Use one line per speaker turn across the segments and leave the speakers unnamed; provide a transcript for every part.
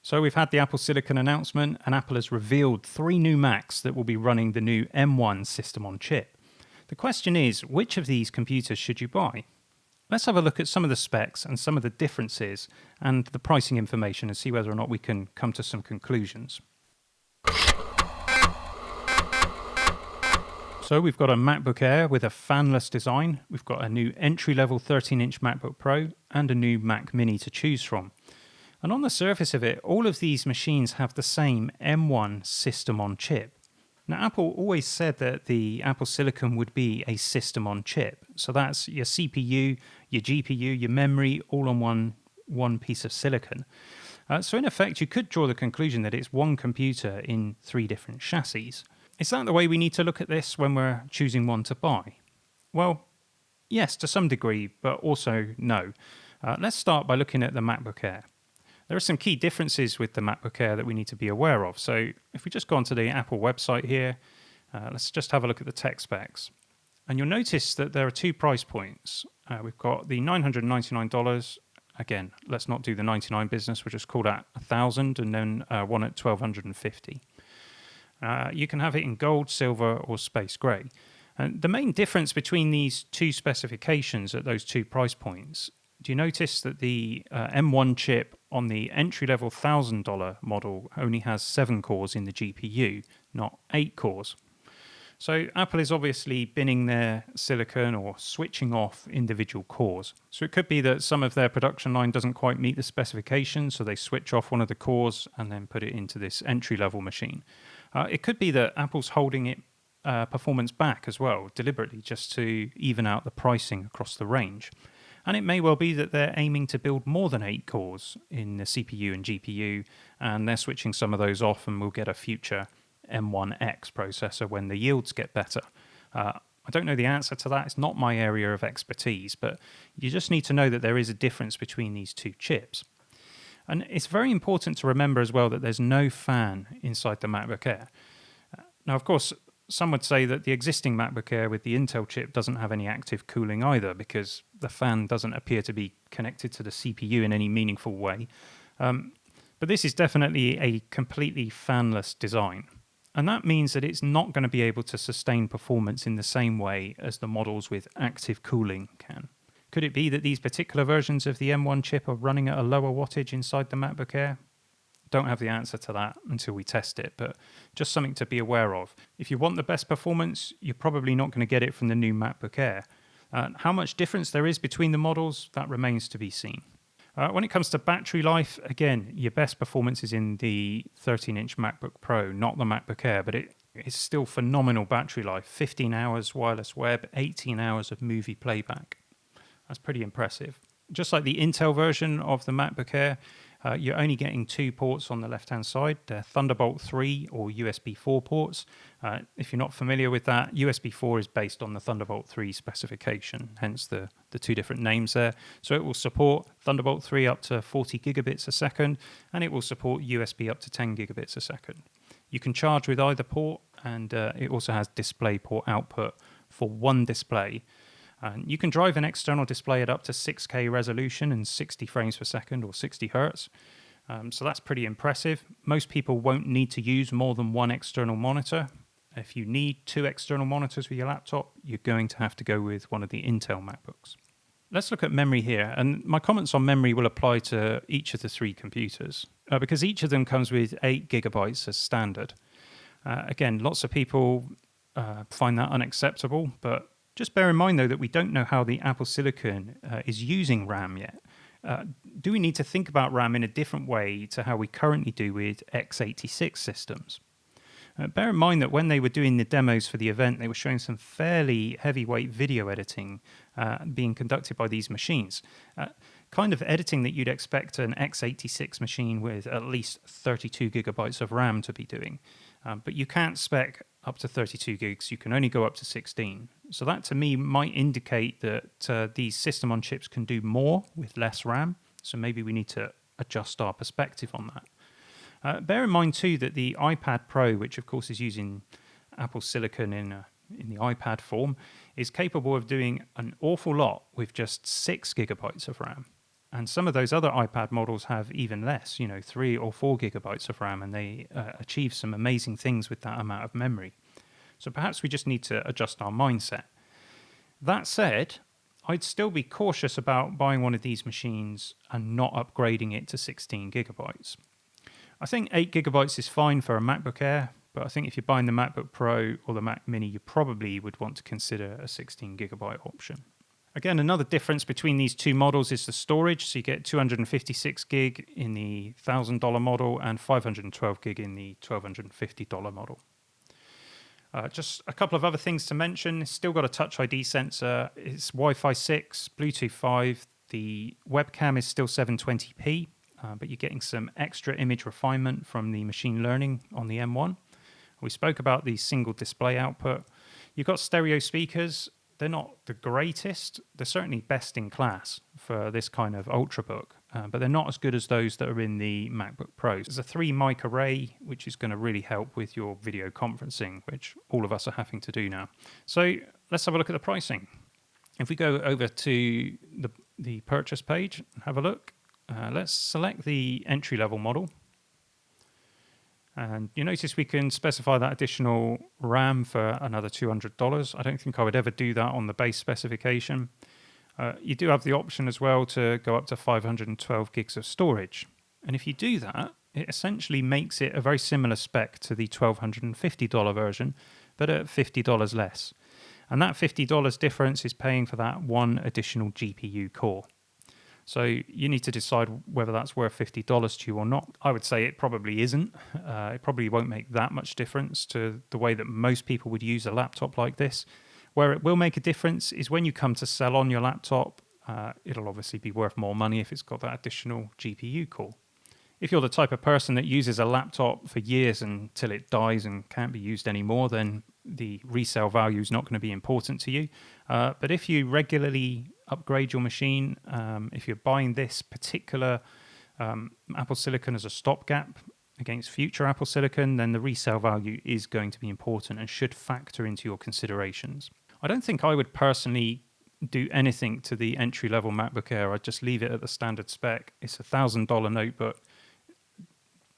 So we've had the Apple Silicon announcement, and Apple has revealed 3 new Macs that will be running the new M1 system on chip. The question is, which of these computers should you buy? Let's have a look at some of the specs and some of the differences and the pricing information and see whether or not we can come to some conclusions. So we've got a MacBook Air with a fanless design. We've got a new entry-level 13-inch MacBook Pro and a new Mac Mini to choose from. And on the surface of it, all of these machines have the same M1 system on chip. Now, Apple always said that the Apple Silicon would be a system on chip. So that's your CPU, your GPU, your memory, all on one piece of silicon. So in effect, you could draw the conclusion that it's one computer in 3 different chassis. Is that the way we need to look at this when we're choosing one to buy? Well, yes, to some degree, but also no. Let's start by looking at the MacBook Air. There are some key differences with the MacBook Air that we need to be aware of. So if we just go onto the Apple website here, let's just have a look at the tech specs. And you'll notice that there are 2 price points. We've got the $999. Again, let's not do the 99 business. We'll just call that $1,000, and then one at $1,250. You can have it in gold, silver, or space grey. And the main difference between these 2 specifications at those 2 price points, do you notice that the M1 chip on the entry-level $1,000 model only has 7 cores in the GPU, not 8 cores? So Apple is obviously binning their silicon or switching off individual cores. So it could be that some of their production line doesn't quite meet the specifications, so they switch off one of the cores and then put it into this entry-level machine. It could be that Apple's holding it performance back as well, deliberately, just to even out the pricing across the range. And it may well be that they're aiming to build more than 8 cores in the CPU and GPU, and they're switching some of those off, and we'll get a future M1X processor when the yields get better. I don't know the answer to that. It's not my area of expertise, but you just need to know that there is a difference between these 2 chips. And it's very important to remember as well that there's no fan inside the MacBook Air. Now, of course, some would say that the existing MacBook Air with the Intel chip doesn't have any active cooling either, because the fan doesn't appear to be connected to the CPU in any meaningful way. But this is definitely a completely fanless design. And that means that it's not going to be able to sustain performance in the same way as the models with active cooling can. Could it be that these particular versions of the M1 chip are running at a lower wattage inside the MacBook Air? Don't have the answer to that until we test it, but just something to be aware of. If you want the best performance, you're probably not going to get it from the new MacBook Air. How much difference there is between the models, that remains to be seen. When it comes to battery life, again, your best performance is in the 13-inch MacBook Pro, not the MacBook Air, but it's still phenomenal battery life. 15 hours wireless web, 18 hours of movie playback. That's pretty impressive. Just like the Intel version of the MacBook Air, you're only getting 2 ports on the left-hand side. They're Thunderbolt 3 or USB 4 ports. If you're not familiar with that, USB 4 is based on the Thunderbolt 3 specification, hence the 2 different names there. So it will support Thunderbolt 3 up to 40 gigabits a second, and it will support USB up to 10 gigabits a second. You can charge with either port, and it also has DisplayPort output for one display. You can drive an external display at up to 6K resolution and 60 frames per second or 60 hertz. So that's pretty impressive. Most people won't need to use more than 1 external monitor. If you need 2 external monitors with your laptop, you're going to have to go with one of the Intel MacBooks. Let's look at memory here, and my comments on memory will apply to each of the 3 computers because each of them comes with 8 gigabytes as standard. Again, lots of people find that unacceptable, but just bear in mind, though, that we don't know how the Apple Silicon is using RAM yet. Do we need to think about RAM in a different way to how we currently do with x86 systems? Bear in mind that when they were doing the demos for the event, they were showing some fairly heavyweight video editing being conducted by these machines. Kind of editing that you'd expect an x86 machine with at least 32 gigabytes of RAM to be doing. But you can't spec up to 32 gigs, you can only go up to 16. So that to me might indicate that these system on chips can do more with less RAM. So maybe we need to adjust our perspective on that. Bear in mind too that the iPad Pro, which of course is using Apple Silicon in the iPad form, is capable of doing an awful lot with just 6 gigabytes of RAM. And some of those other iPad models have even less, 3 or 4 gigabytes of RAM, and they achieve some amazing things with that amount of memory. So perhaps we just need to adjust our mindset. That said, I'd still be cautious about buying one of these machines and not upgrading it to 16 gigabytes. I think 8 gigabytes is fine for a MacBook Air, but I think if you're buying the MacBook Pro or the Mac Mini, you probably would want to consider a 16 gigabyte option. Again, another difference between these two models is the storage. So you get 256 gig in the $1,000 model and 512 gig in the $1,250 model. Just a couple of other things to mention. It's still got a Touch ID sensor. It's Wi-Fi 6, Bluetooth 5. The webcam is still 720p, but you're getting some extra image refinement from the machine learning on the M1. We spoke about the single display output. You've got stereo speakers. They're not the greatest. They're certainly best in class for this kind of ultrabook, but they're not as good as those that are in the MacBook Pro. There's a 3 mic array, which is going to really help with your video conferencing, which all of us are having to do now. So let's have a look at the pricing. If we go over to the purchase page and have a look, let's select the entry-level model. And you notice we can specify that additional RAM for another $200. I don't think I would ever do that on the base specification. You do have the option as well to go up to 512 gigs of storage. And if you do that, it essentially makes it a very similar spec to the $1,250 version, but at $50 less. And that $50 difference is paying for that one additional GPU core. So you need to decide whether that's worth $50 to you or not. I would say it probably isn't. It probably won't make that much difference to the way that most people would use a laptop like this. Where it will make a difference is when you come to sell on your laptop, it'll obviously be worth more money if it's got that additional GPU core. If you're the type of person that uses a laptop for years until it dies and can't be used anymore, then the resale value is not going to be important to you. But if you regularly upgrade your machine, if you're buying this particular Apple Silicon as a stopgap against future Apple Silicon, then the resale value is going to be important and should factor into your considerations. I don't think I would personally do anything to the entry-level MacBook Air. I'd just leave it at the standard spec. It's a $1,000 notebook.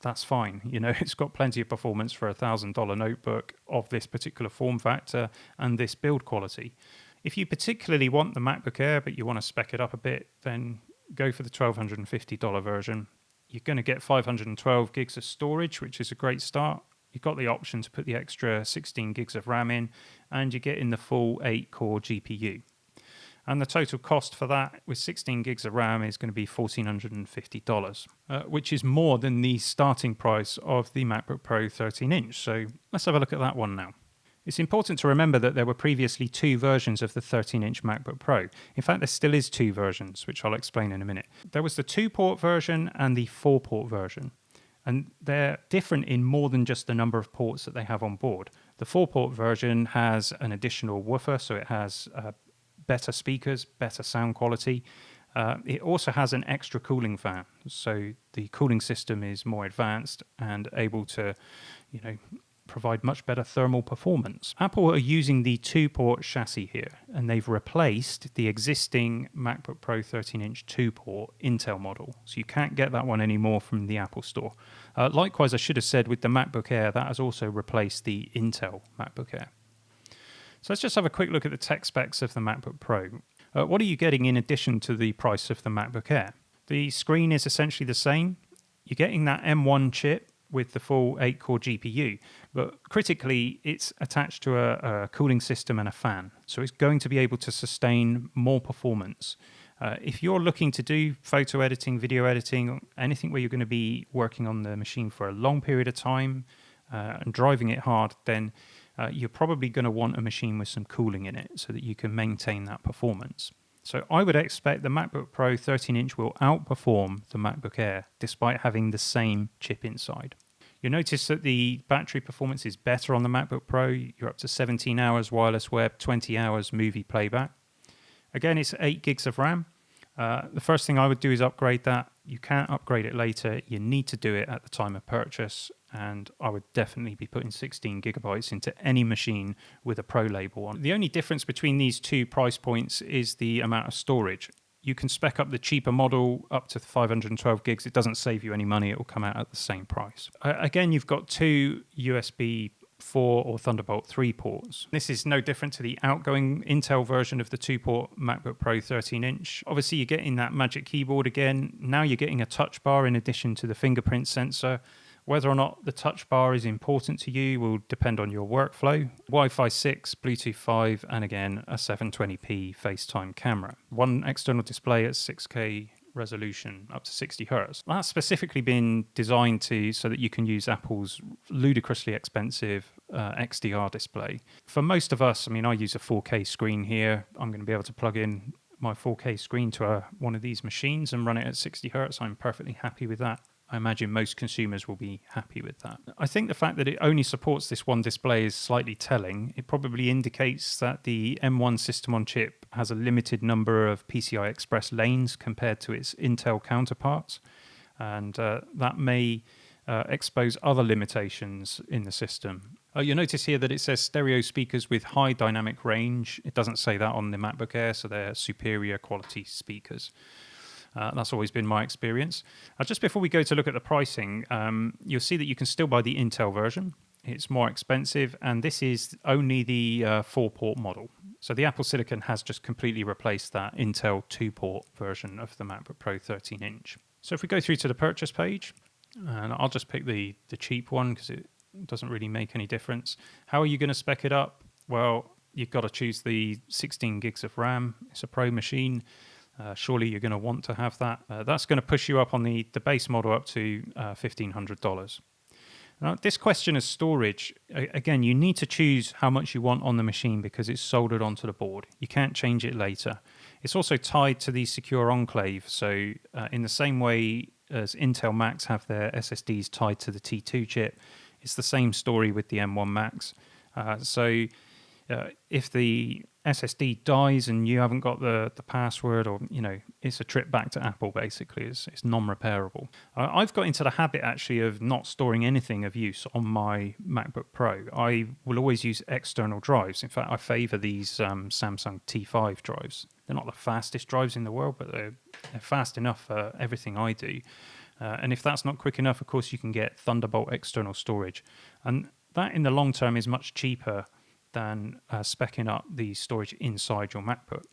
That's fine. It's got plenty of performance for a $1,000 notebook of this particular form factor and this build quality. If you particularly want the MacBook Air, but you want to spec it up a bit, then go for the $1,250 version. You're going to get 512 gigs of storage, which is a great start. You've got the option to put the extra 16 gigs of RAM in, and you're getting the full 8-core GPU. And the total cost for that with 16 gigs of RAM is going to be $1,450, which is more than the starting price of the MacBook Pro 13-inch. So let's have a look at that one now. It's important to remember that there were previously 2 versions of the 13-inch MacBook Pro. In fact, there still is 2 versions, which I'll explain in a minute. There was the 2-port version and the 4-port version. And they're different in more than just the number of ports that they have on board. The 4-port version has an additional woofer, so it has better speakers, better sound quality. It also has an extra cooling fan, so the cooling system is more advanced and able to, provide much better thermal performance. Apple are using the 2-port chassis here, and they've replaced the existing MacBook Pro 13-inch 2-port Intel model, so you can't get that one anymore from the Apple Store. Likewise, I should have said with the MacBook Air, that has also replaced the Intel MacBook Air. So let's just have a quick look at the tech specs of the MacBook Pro. What are you getting in addition to the price of the MacBook Air? The screen is essentially the same. You're getting that M1 chip with the full 8-core GPU, but critically, it's attached to a cooling system and a fan, so it's going to be able to sustain more performance. If you're looking to do photo editing, video editing, anything where you're going to be working on the machine for a long period of time and driving it hard, then you're probably going to want a machine with some cooling in it so that you can maintain that performance. So I would expect the MacBook Pro 13-inch will outperform the MacBook Air despite having the same chip inside. You'll notice that the battery performance is better on the MacBook Pro. You're up to 17 hours wireless web, 20 hours movie playback. Again, it's 8 gigs of RAM. The first thing I would do is upgrade that. You can't upgrade it later. You need to do it at the time of purchase. And I would definitely be putting 16 gigabytes into any machine with a Pro label on. The only difference between these 2 price points is the amount of storage. You can spec up the cheaper model up to 512 gigs. It doesn't save you any money. It will come out at the same price. Again, you've got two USB 4 or Thunderbolt 3 ports. This is no different to the outgoing Intel version of the 2-port MacBook Pro 13-inch. Obviously, you're getting that Magic Keyboard again. Now you're getting a touch bar in addition to the fingerprint sensor. Whether or not the touch bar is important to you will depend on your workflow. Wi-Fi 6, Bluetooth 5, and again, a 720p FaceTime camera. One external display at 6K resolution up to 60 hertz. That's specifically been designed so that you can use Apple's ludicrously expensive XDR display. For most of us, I mean, I use a 4K screen here. I'm going to be able to plug in my 4K screen to one of these machines and run it at 60 hertz. I'm perfectly happy with that. I imagine most consumers will be happy with that. I think the fact that it only supports this one display is slightly telling. It probably indicates that the M1 system on chip has a limited number of PCI Express lanes compared to its Intel counterparts, and that may expose other limitations in the system. You'll notice here that it says stereo speakers with high dynamic range. It doesn't say that on the MacBook Air, so they're superior quality speakers. That's always been my experience. Just before we go to look at the pricing, you'll see that you can still buy the Intel version. It's more expensive, and this is only the 4-port model. So the Apple Silicon has just completely replaced that Intel 2-port version of the MacBook Pro 13-inch. So if we go through to the purchase page, and I'll just pick the cheap one because it doesn't really make any difference. How are you going to spec it up? Well, you've got to choose the 16 gigs of RAM. It's a Pro machine. Surely you're going to want to have that. That's going to push you up on the base model up to $1,500. Now, this question of storage, again, you need to choose how much you want on the machine because it's soldered onto the board. You can't change it later. It's also tied to the secure enclave. So in the same way as Intel Macs have their SSDs tied to the T2 chip, it's the same story with the M1 Macs. If the SSD dies and you haven't got the password, or it's a trip back to Apple. Basically, it's non-repairable. I've got into the habit actually of not storing anything of use on my MacBook Pro. I will always use external drives. In fact, I favor these Samsung T5 drives. They're not the fastest drives in the world, but they're fast enough for everything I do. And if that's not quick enough, of course, you can get Thunderbolt external storage, and that in the long term is much cheaper than speccing up the storage inside your MacBook.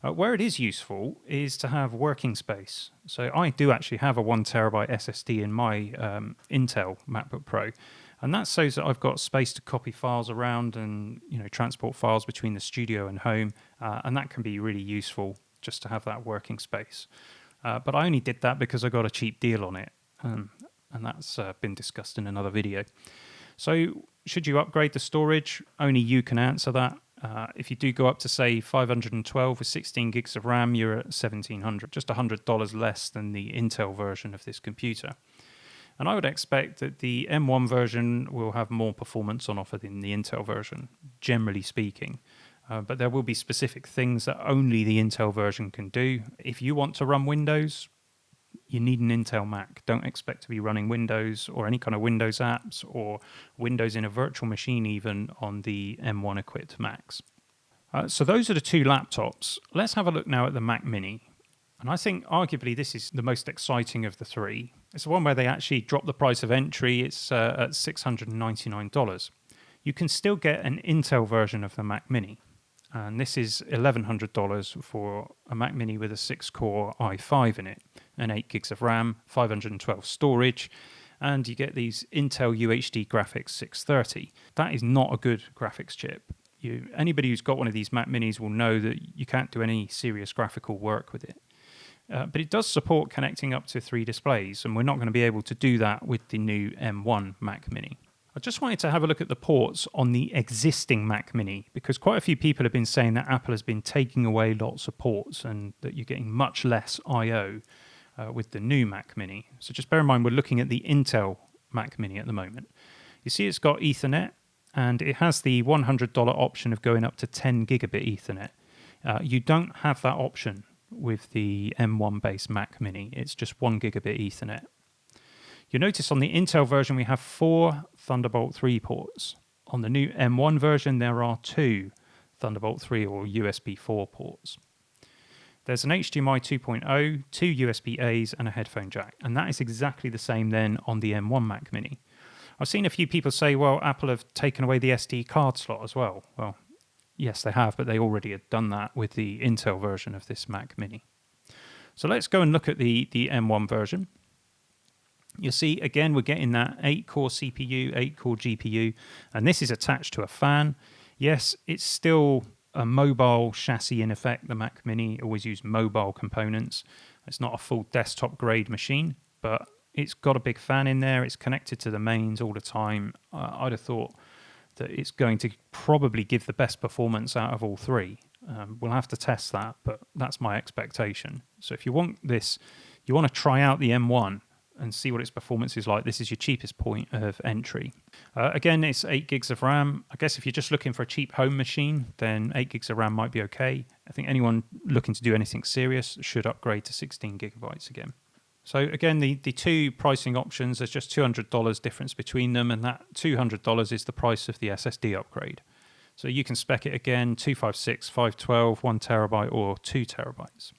Where it is useful is to have working space. So I do actually have a 1TB SSD in my Intel MacBook Pro, and that's so that I've got space to copy files around and transport files between the studio and home, and that can be really useful just to have that working space. But I only did that because I got a cheap deal on it, and that's been discussed in another video. So should you upgrade the storage? Only you can answer that. If you do go up to, say, 512 with 16 gigs of RAM, you're at $1,700, just $100 less than the Intel version of this computer. And I would expect that the M1 version will have more performance on offer than the Intel version, generally speaking. But there will be specific things that only the Intel version can do. If you want to run Windows, you need an Intel Mac. Don't expect to be running Windows or any kind of Windows apps or Windows in a virtual machine even on the M1 equipped Macs. So those are the two laptops. Let's have a look now at the Mac Mini. And I think arguably this is the most exciting of the three. It's the one where they actually drop the price of entry. It's at $699. You can still get an Intel version of the Mac Mini. And this is $1,100 for a Mac Mini with a 6-core i5 in it, and 8 gigs of RAM, 512 storage, and you get these Intel UHD graphics 630. That is not a good graphics chip. Anybody who's got one of these Mac Minis will know that you can't do any serious graphical work with it. But it does support connecting up to 3 displays, and we're not going to be able to do that with the new M1 Mac Mini. I just wanted to have a look at the ports on the existing Mac Mini, because quite a few people have been saying that Apple has been taking away lots of ports and that you're getting much less I/O with the new Mac Mini. So just bear in mind, we're looking at the Intel Mac Mini at the moment. You see it's got Ethernet, and it has the $100 option of going up to 10 gigabit Ethernet. You don't have that option with the M1 based Mac Mini. It's just 1 gigabit Ethernet. You notice on the Intel version we have 4 Thunderbolt 3 ports. On the new M1 version there are 2 Thunderbolt 3 or USB 4 ports. There's an HDMI 2.0, two USB-As and a headphone jack, and that is exactly the same then on the M1 Mac Mini. I've seen a few people say, well, Apple have taken away the SD card slot as well. Well, yes, they have, but they already had done that with the Intel version of this Mac Mini. So let's go and look at the M1 version. You'll see, again, we're getting that 8-core CPU, 8-core GPU, and this is attached to a fan. Yes, it's still a mobile chassis in effect. The Mac Mini always used mobile components. It's not a full desktop grade machine, but it's got a big fan in there. It's connected to the mains all the time. I'd have thought that it's going to probably give the best performance out of all three. We'll have to test that, but that's my expectation. So if you want this, you want to try out the M1 and see what its performance is like, this is your cheapest point of entry. Again, it's 8 gigs of RAM. I guess if you're just looking for a cheap home machine, then 8 gigs of RAM might be okay. I think anyone looking to do anything serious should upgrade to 16 gigabytes again. So again, the two pricing options, there's just $200 difference between them, and that $200 is the price of the SSD upgrade. So you can spec it again, 256, 512, 1 terabyte or 2 terabytes.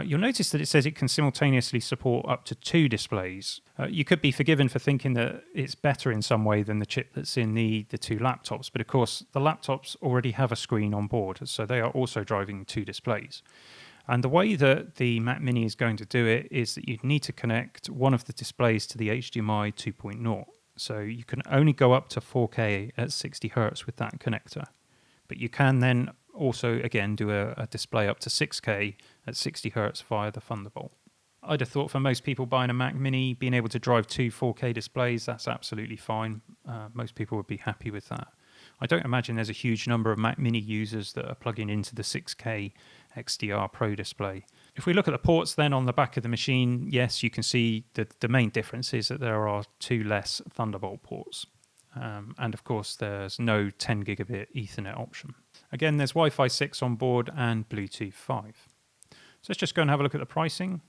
You'll notice that it says it can simultaneously support up to 2 displays. You could be forgiven for thinking that it's better in some way than the chip that's in the two laptops, but of course the laptops already have a screen on board, so they are also driving 2 displays. And the way that the Mac Mini is going to do it is that you'd need to connect one of the displays to the HDMI 2.0. So you can only go up to 4K at 60 Hz with that connector. But you can then also, again, do a display up to 6K at 60 Hz via the Thunderbolt. I'd have thought for most people buying a Mac Mini, being able to drive 2 4K displays, that's absolutely fine. Most people would be happy with that. I don't imagine there's a huge number of Mac Mini users that are plugging into the 6K XDR Pro display. If we look at the ports then on the back of the machine, yes, you can see the main difference is that there are 2 less Thunderbolt ports. And of course, there's no 10 gigabit Ethernet option. Again, there's Wi-Fi 6 on board and Bluetooth 5. So let's just go and have a look at the pricing.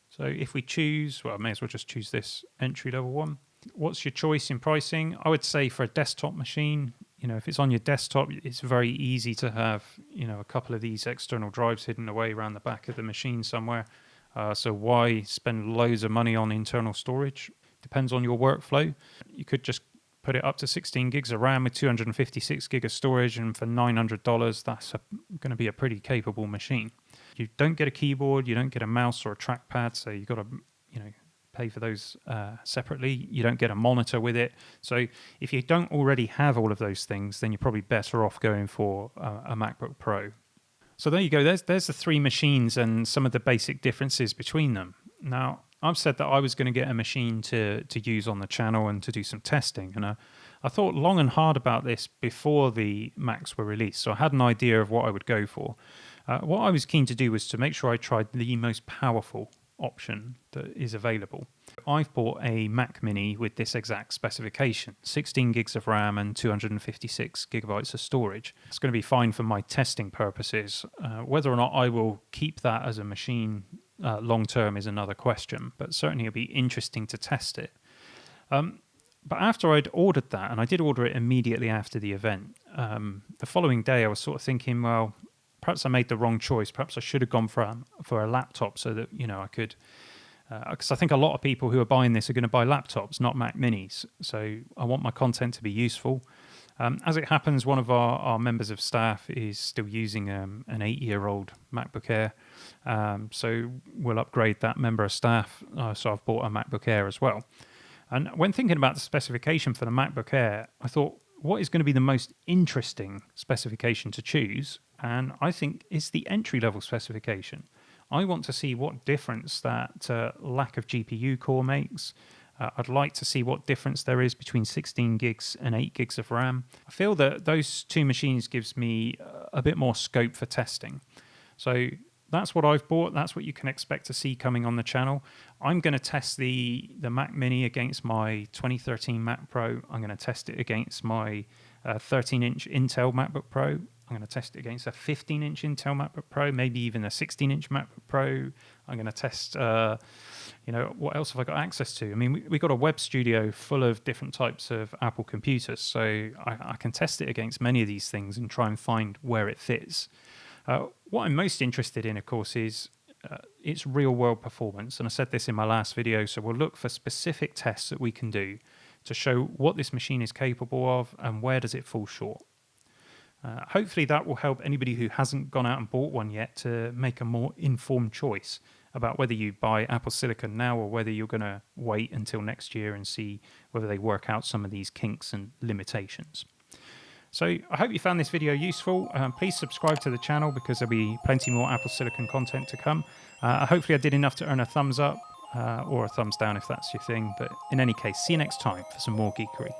So if we choose, well, I may as well just choose this entry level one. What's your choice in pricing? I would say for a desktop machine, if it's on your desktop, it's very easy to have, a couple of these external drives hidden away around the back of the machine somewhere. So why spend loads of money on internal storage? Depends on your workflow. You could just put it up to 16 gigs of RAM with 256 gig of storage, and for $900, that's going to be a pretty capable machine. You don't get a keyboard, you don't get a mouse or a trackpad, so you've got to, pay for those separately. You don't get a monitor with it. So if you don't already have all of those things, then you're probably better off going for a MacBook Pro. So there you go. There's the 3 machines and some of the basic differences between them. Now, I've said that I was going to get a machine to use on the channel and to do some testing. And I thought long and hard about this before the Macs were released. So I had an idea of what I would go for. What I was keen to do was to make sure I tried the most powerful option that is available. I've bought a Mac Mini with this exact specification, 16 gigs of RAM and 256 gigabytes of storage. It's going to be fine for my testing purposes. Whether or not I will keep that as a machine long term is another question, but certainly it'll be interesting to test it. But after I'd ordered that, and I did order it immediately after the event, the following day I was sort of thinking, well, perhaps I made the wrong choice. Perhaps I should have gone for a laptop so that, I could, because I think a lot of people who are buying this are going to buy laptops, not Mac Minis. So I want my content to be useful. As it happens, one of our members of staff is still using an 8-year-old MacBook Air. So we'll upgrade that member of staff. So I've bought a MacBook Air as well. And when thinking about the specification for the MacBook Air, I thought, what is going to be the most interesting specification to choose? And I think it's the entry-level specification. I want to see what difference that lack of GPU core makes. I'd like to see what difference there is between 16 gigs and 8 gigs of RAM. I feel that those 2 machines gives me a bit more scope for testing. So that's what I've bought. That's what you can expect to see coming on the channel. I'm going to test the Mac Mini against my 2013 Mac Pro. I'm going to test it against my 13-inch Intel MacBook Pro. I'm going to test it against a 15-inch Intel MacBook Pro, maybe even a 16-inch MacBook Pro. I'm going to test, what else have I got access to? I mean, we've got a web studio full of different types of Apple computers, so I can test it against many of these things and try and find where it fits. What I'm most interested in, of course, is its real-world performance. And I said this in my last video, so we'll look for specific tests that we can do to show what this machine is capable of and where does it fall short. Hopefully that will help anybody who hasn't gone out and bought one yet to make a more informed choice about whether you buy Apple Silicon now or whether you're going to wait until next year and see whether they work out some of these kinks and limitations. So I hope you found this video useful. Please subscribe to the channel because there'll be plenty more Apple Silicon content to come. Hopefully I did enough to earn a thumbs up or a thumbs down if that's your thing. But in any case, see you next time for some more geekery.